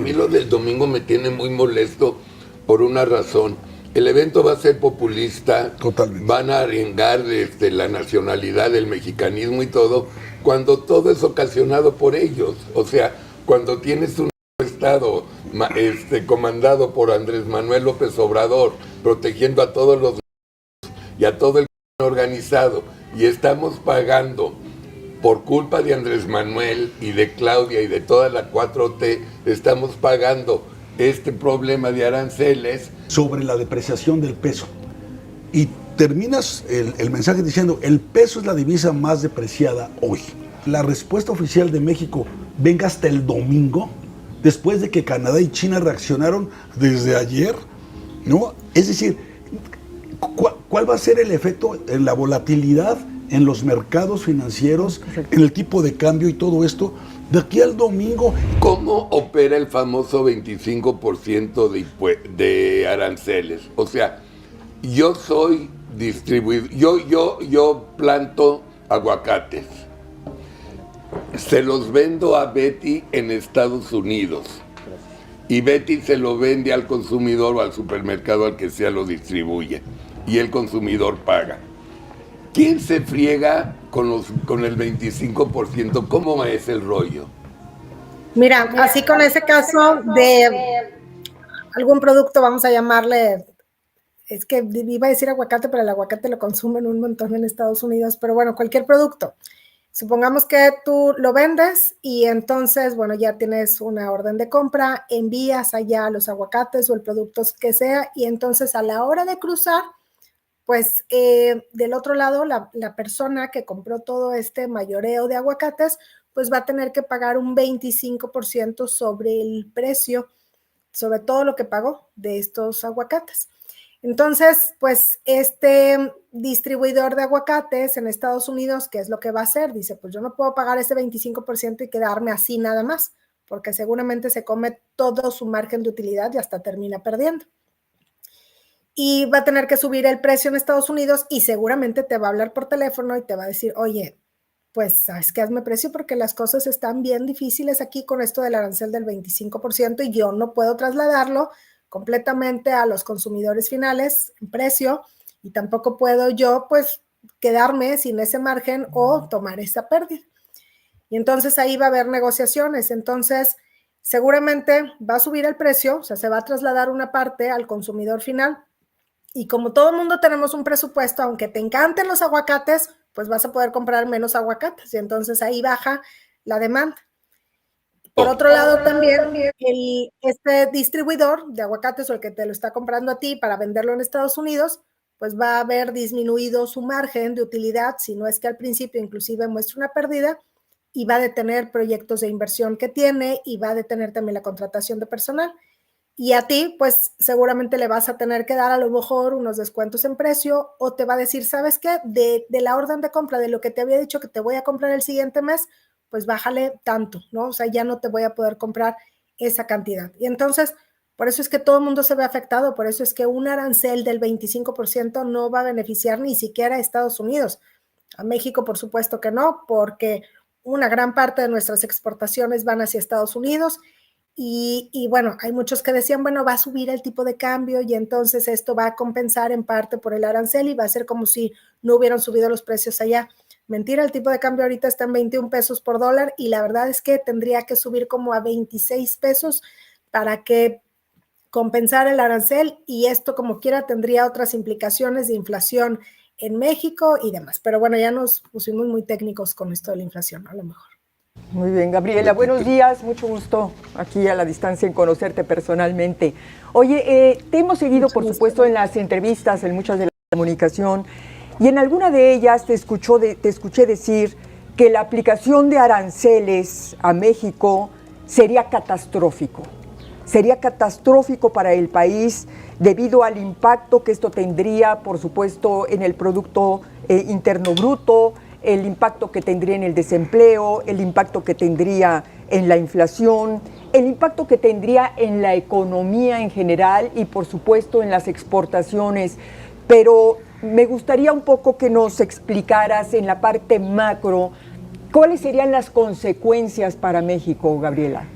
mí lo del domingo me tiene muy molesto por una razón. El evento va a ser populista, Totalmente. Van a arengar la nacionalidad, el mexicanismo y todo, cuando todo es ocasionado por ellos. O sea, cuando tienes un Estado comandado por Andrés Manuel López Obrador, protegiendo a todos los y a todo el organizado, y estamos pagando por culpa de Andrés Manuel y de Claudia y de toda la 4T, estamos pagando este problema de aranceles sobre la depreciación del peso. Y terminas el mensaje diciendo, el peso es la divisa más depreciada hoy. La respuesta oficial de México venga hasta el domingo, después de que Canadá y China reaccionaron desde ayer, ¿no? Es decir, ¿cuál va a ser el efecto en la volatilidad en los mercados financieros, en el tipo de cambio y todo esto, de aquí al domingo? ¿Cómo opera el famoso 25% de aranceles? O sea, yo soy distribuidor, yo planto aguacates, se los vendo a Betty en Estados Unidos y Betty se lo vende al consumidor o al supermercado al que sea lo distribuye y el consumidor paga. ¿Quién se friega con el 25%? ¿Cómo es el rollo? Mira, así con ese caso de algún producto, vamos a llamarle, es que iba a decir aguacate, pero el aguacate lo consumen un montón en Estados Unidos, pero bueno, cualquier producto. Supongamos que tú lo vendes y entonces, bueno, ya tienes una orden de compra, envías allá los aguacates o el producto que sea, y entonces a la hora de cruzar, pues del otro lado, la persona que compró todo este mayoreo de aguacates, pues va a tener que pagar un 25% sobre el precio, sobre todo lo que pagó de estos aguacates. Entonces, pues este distribuidor de aguacates en Estados Unidos, ¿qué es lo que va a hacer? Dice, pues yo no puedo pagar ese 25% y quedarme así nada más, porque seguramente se come todo su margen de utilidad y hasta termina perdiendo. Y va a tener que subir el precio en Estados Unidos y seguramente te va a hablar por teléfono y te va a decir, oye, pues sabes que hazme precio porque las cosas están bien difíciles aquí con esto del arancel del 25% y yo no puedo trasladarlo completamente a los consumidores finales en precio y tampoco puedo yo pues quedarme sin ese margen o tomar esa pérdida. Y entonces ahí va a haber negociaciones. Entonces seguramente va a subir el precio, o sea, se va a trasladar una parte al consumidor final. Y como todo el mundo tenemos un presupuesto, aunque te encanten los aguacates, pues vas a poder comprar menos aguacates y entonces ahí baja la demanda. Por otro lado, también este distribuidor de aguacates o el que te lo está comprando a ti para venderlo en Estados Unidos, pues va a haber disminuido su margen de utilidad, si no es que al principio inclusive muestra una pérdida, y va a detener proyectos de inversión que tiene y va a detener también la contratación de personal. Y a ti, pues seguramente le vas a tener que dar a lo mejor unos descuentos en precio o te va a decir, ¿sabes qué? De la orden de compra, de lo que te había dicho que te voy a comprar el siguiente mes, pues bájale tanto, ¿no? O sea, ya no te voy a poder comprar esa cantidad. Y entonces, por eso es que todo el mundo se ve afectado, por eso es que un arancel del 25% no va a beneficiar ni siquiera a Estados Unidos. A México, por supuesto que no, porque una gran parte de nuestras exportaciones van hacia Estados Unidos. Y bueno, hay muchos que decían, bueno, va a subir el tipo de cambio y entonces esto va a compensar en parte por el arancel y va a ser como si no hubieran subido los precios allá. Mentira, el tipo de cambio ahorita está en 21 pesos por dólar y la verdad es que tendría que subir como a 26 pesos para que compensar el arancel y esto como quiera tendría otras implicaciones de inflación en México y demás. Pero bueno, ya nos pusimos muy técnicos con esto de la inflación, ¿no? A lo mejor. Muy bien, Gabriela, buenos días, mucho gusto aquí a la distancia en conocerte personalmente. Oye, te hemos seguido, por supuesto, en las entrevistas, en muchas de la comunicación, y en alguna de ellas te escuché decir que la aplicación de aranceles a México sería catastrófico. Sería catastrófico para el país debido al impacto que esto tendría, por supuesto, en el Producto Interno Bruto, el impacto que tendría en el desempleo, el impacto que tendría en la inflación, el impacto que tendría en la economía en general y por supuesto en las exportaciones. Pero me gustaría un poco que nos explicaras en la parte macro cuáles serían las consecuencias para México, Gabriela.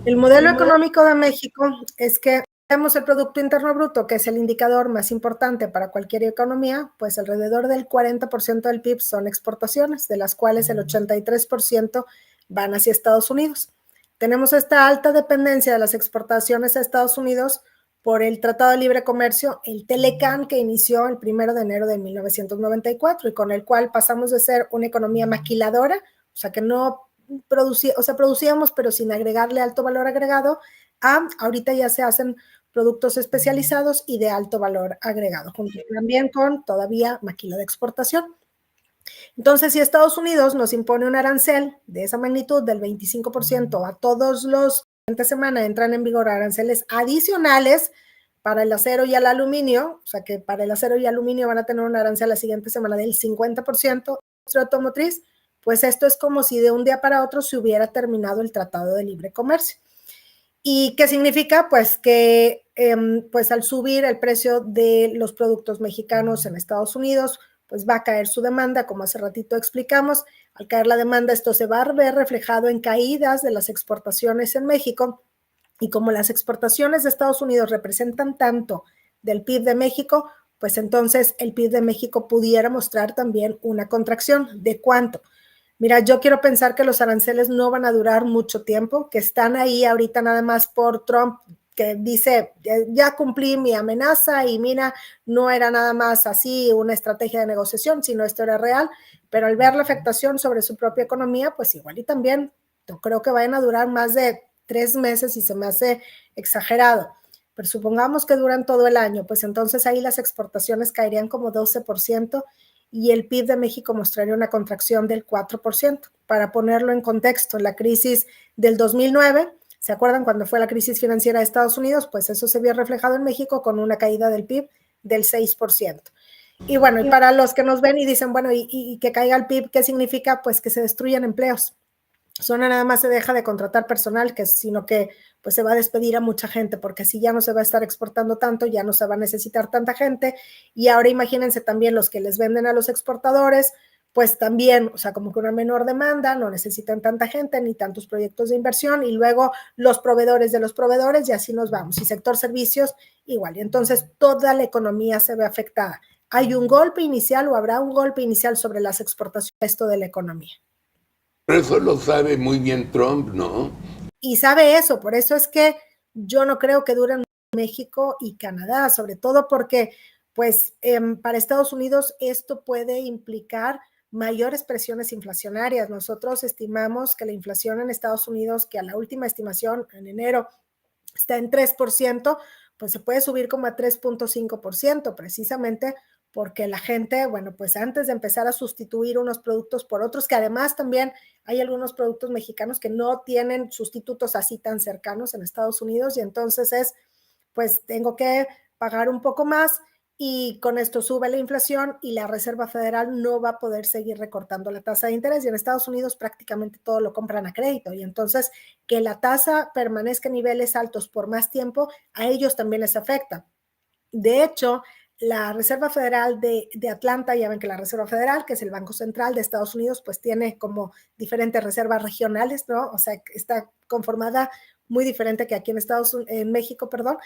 El modelo económico de México es que tenemos el Producto Interno Bruto, que es el indicador más importante para cualquier economía, pues alrededor del 40% del PIB son exportaciones, de las cuales el 83% van hacia Estados Unidos. Tenemos esta alta dependencia de las exportaciones a Estados Unidos por el Tratado de Libre Comercio, el TELECAN, que inició el 1 de enero de 1994 y con el cual pasamos de ser una economía maquiladora, o sea que no producíamos pero sin agregarle alto valor agregado, a ahorita ya se hacen productos especializados y de alto valor agregado, junto también con todavía maquila de exportación. Entonces, si Estados Unidos nos impone un arancel de esa magnitud del 25% a todos los, esta semana entran en vigor aranceles adicionales para el acero y el aluminio, o sea que para el acero y aluminio van a tener un arancel la siguiente semana del 50% de automotriz, pues esto es como si de un día para otro se hubiera terminado el Tratado de Libre Comercio. ¿Y qué significa? Pues que pues al subir el precio de los productos mexicanos en Estados Unidos, pues va a caer su demanda, como hace ratito explicamos. Al caer la demanda, esto se va a ver reflejado en caídas de las exportaciones en México. Y como las exportaciones de Estados Unidos representan tanto del PIB de México, pues entonces el PIB de México pudiera mostrar también una contracción. ¿De cuánto? Mira, yo quiero pensar que los aranceles no van a durar mucho tiempo, que están ahí ahorita nada más por Trump, que dice, ya cumplí mi amenaza y mira, no era nada más así una estrategia de negociación, sino esto era real, pero al ver la afectación sobre su propia economía, pues igual y también, yo creo que vayan a durar más de 3 meses y se me hace exagerado, pero supongamos que duran todo el año, pues entonces ahí las exportaciones caerían como 12% y el PIB de México mostraría una contracción del 4%. Para ponerlo en contexto, la crisis del 2009, ¿se acuerdan cuando fue la crisis financiera de Estados Unidos? Pues eso se vio reflejado en México con una caída del PIB del 6%. Y bueno, y para los que nos ven y dicen, bueno, y que caiga el PIB, ¿qué significa? Pues que se destruyan empleos. Eso no nada más se deja de contratar personal, sino que pues se va a despedir a mucha gente, porque si ya no se va a estar exportando tanto, ya no se va a necesitar tanta gente. Y ahora imagínense también los que les venden a los exportadores, pues también, o sea, como que una menor demanda, no necesitan tanta gente ni tantos proyectos de inversión, y luego los proveedores de los proveedores, y así nos vamos. Y sector servicios, igual. Y entonces toda la economía se ve afectada. ¿Hay un golpe inicial o habrá un golpe inicial sobre las exportaciones esto de la economía? Pero eso lo sabe muy bien Trump, ¿no? Y sabe eso, por eso es que yo no creo que duren México y Canadá, sobre todo porque, pues, para Estados Unidos esto puede implicar mayores presiones inflacionarias. Nosotros estimamos que la inflación en Estados Unidos, que a la última estimación en enero está en 3%, pues se puede subir como a 3.5%, precisamente porque la gente, bueno, pues antes de empezar a sustituir unos productos por otros, que además también hay algunos productos mexicanos que no tienen sustitutos así tan cercanos en Estados Unidos, y entonces pues tengo que pagar un poco más, y con esto sube la inflación y la Reserva Federal no va a poder seguir recortando la tasa de interés, y en Estados Unidos prácticamente todo lo compran a crédito, y entonces que la tasa permanezca en niveles altos por más tiempo, a ellos también les afecta. De hecho, la Reserva Federal de Atlanta, ya ven que la Reserva Federal, que es el Banco Central de Estados Unidos, pues tiene como diferentes reservas regionales, ¿no? O sea, está conformada muy diferente que aquí en México, perdón.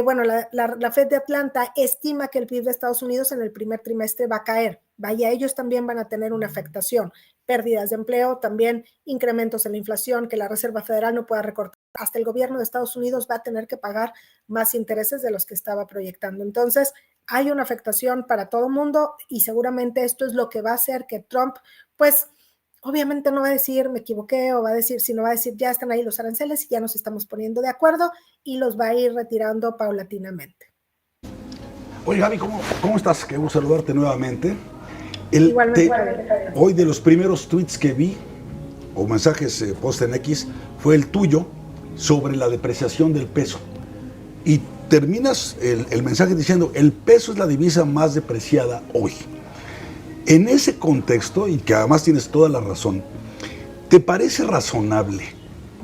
Bueno, la Fed de Atlanta estima que el PIB de Estados Unidos en el primer trimestre va a caer. Vaya, ellos también van a tener una afectación, pérdidas de empleo, también incrementos en la inflación, que la Reserva Federal no pueda recortar. Hasta el gobierno de Estados Unidos va a tener que pagar más intereses de los que estaba proyectando. Entonces, hay una afectación para todo el mundo, y seguramente esto es lo que va a hacer que Trump, pues, obviamente no va a decir me equivoqué, o va a decir, sino va a decir ya están ahí los aranceles y ya nos estamos poniendo de acuerdo, y los va a ir retirando paulatinamente. Oye, Gaby, ¿cómo estás? Qué gusto saludarte nuevamente. Igualmente. Hoy de los primeros tweets que vi, o mensajes post en X, fue el tuyo sobre la depreciación del peso. Y terminas el mensaje diciendo, el peso es la divisa más depreciada hoy. En ese contexto, y que además tienes toda la razón, ¿te parece razonable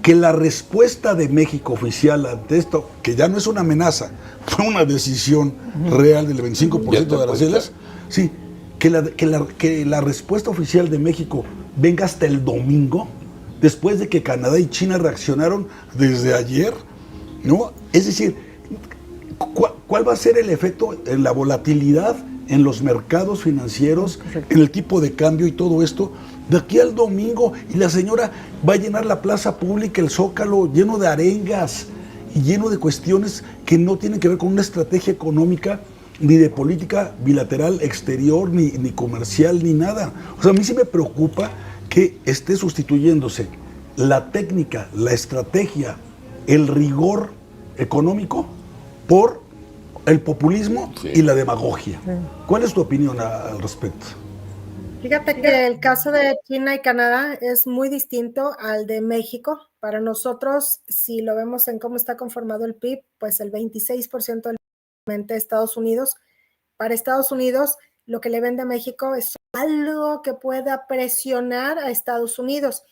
que la respuesta de México oficial ante esto, que ya no es una amenaza, fue una decisión real del 25% de aranceles, sí, que la respuesta oficial de México venga hasta el domingo? después de que Canadá y China reaccionaron desde ayer, ¿no? Es decir, ¿cuál va a ser el efecto en la volatilidad, en los mercados financieros, en el tipo de cambio y todo esto, de aquí al domingo? Y la señora va a llenar la plaza pública, el Zócalo, lleno de arengas y lleno de cuestiones que no tienen que ver con una estrategia económica, ni de política bilateral exterior, ni comercial, ni nada. O sea, a mí sí me preocupa que esté sustituyéndose la técnica, la estrategia, el rigor económico por el populismo y la demagogia. ¿Cuál es tu opinión al respecto? Fíjate que el caso de China y Canadá es muy distinto al de México. Para nosotros, si lo vemos en cómo está conformado el PIB, pues el 26% del de Estados Unidos. Para Estados Unidos, lo que le vende a México es algo que pueda presionar a Estados Unidos.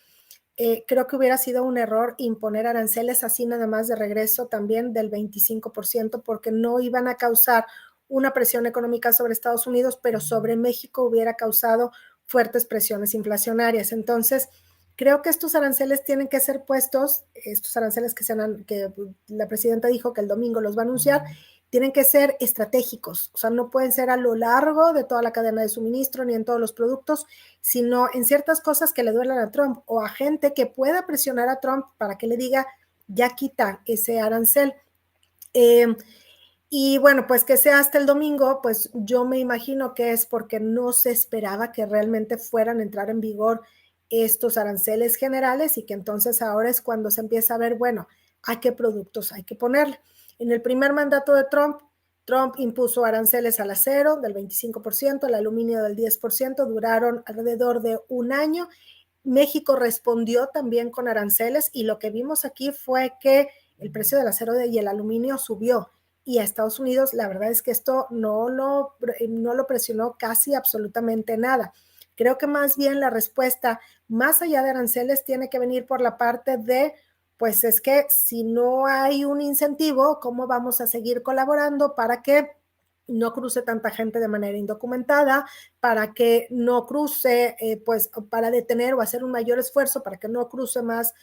Creo que hubiera sido un error imponer aranceles así nada más de regreso también del 25%, porque no iban a causar una presión económica sobre Estados Unidos, pero sobre México hubiera causado fuertes presiones inflacionarias. Entonces, creo que estos aranceles tienen que ser puestos, estos aranceles que la presidenta dijo que el domingo los va a anunciar, tienen que ser estratégicos, o sea, no pueden ser a lo largo de toda la cadena de suministro ni en todos los productos, sino en ciertas cosas que le duelan a Trump o a gente que pueda presionar a Trump para que le diga, ya quita ese arancel. Y bueno, pues que sea hasta el domingo, pues yo me imagino que es porque no se esperaba que realmente fueran a entrar en vigor estos aranceles generales y que entonces ahora es cuando se empieza a ver, bueno, a qué productos hay que ponerle. En el primer mandato de Trump impuso aranceles al acero del 25%, al aluminio del 10%, duraron alrededor de un año. México respondió también con aranceles y lo que vimos aquí fue que el precio del acero y el aluminio subió. Y a Estados Unidos, la verdad es que esto no lo presionó casi absolutamente nada. Creo que más bien la respuesta, más allá de aranceles, tiene que venir por la parte de, pues es que si no hay un incentivo, ¿cómo vamos a seguir colaborando para que no cruce tanta gente de manera indocumentada, para que no cruce, pues para detener o hacer un mayor esfuerzo para que no cruce más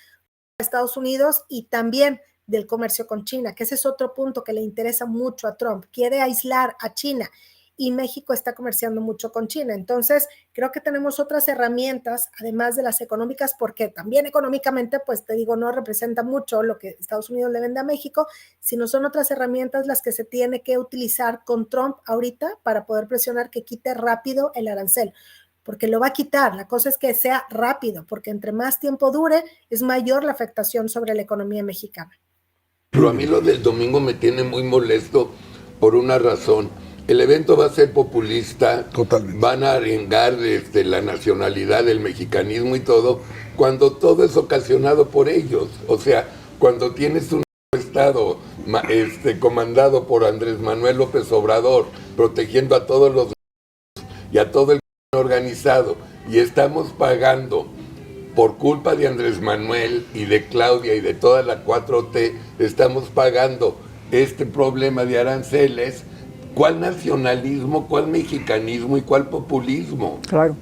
a Estados Unidos y también del comercio con China, que ese es otro punto que le interesa mucho a Trump, quiere aislar a China y México está comerciando mucho con China. Entonces, creo que tenemos otras herramientas, además de las económicas, porque también económicamente, pues te digo, no representa mucho lo que Estados Unidos le vende a México, sino son otras herramientas las que se tiene que utilizar con Trump ahorita para poder presionar que quite rápido el arancel, porque lo va a quitar. La cosa es que sea rápido, porque entre más tiempo dure, es mayor la afectación sobre la economía mexicana. Pero a mí lo del domingo me tiene muy molesto por una razón. El evento va a ser populista, Totalmente. Van a arengar la nacionalidad, el mexicanismo y todo, cuando todo es ocasionado por ellos. O sea, cuando tienes un Estado comandado por Andrés Manuel López Obrador, protegiendo a todos los y a todo el organizado, y estamos pagando por culpa de Andrés Manuel y de Claudia y de toda la 4T, estamos pagando este problema de aranceles. ¿Cuál nacionalismo, cuál mexicanismo y cuál populismo? Claro.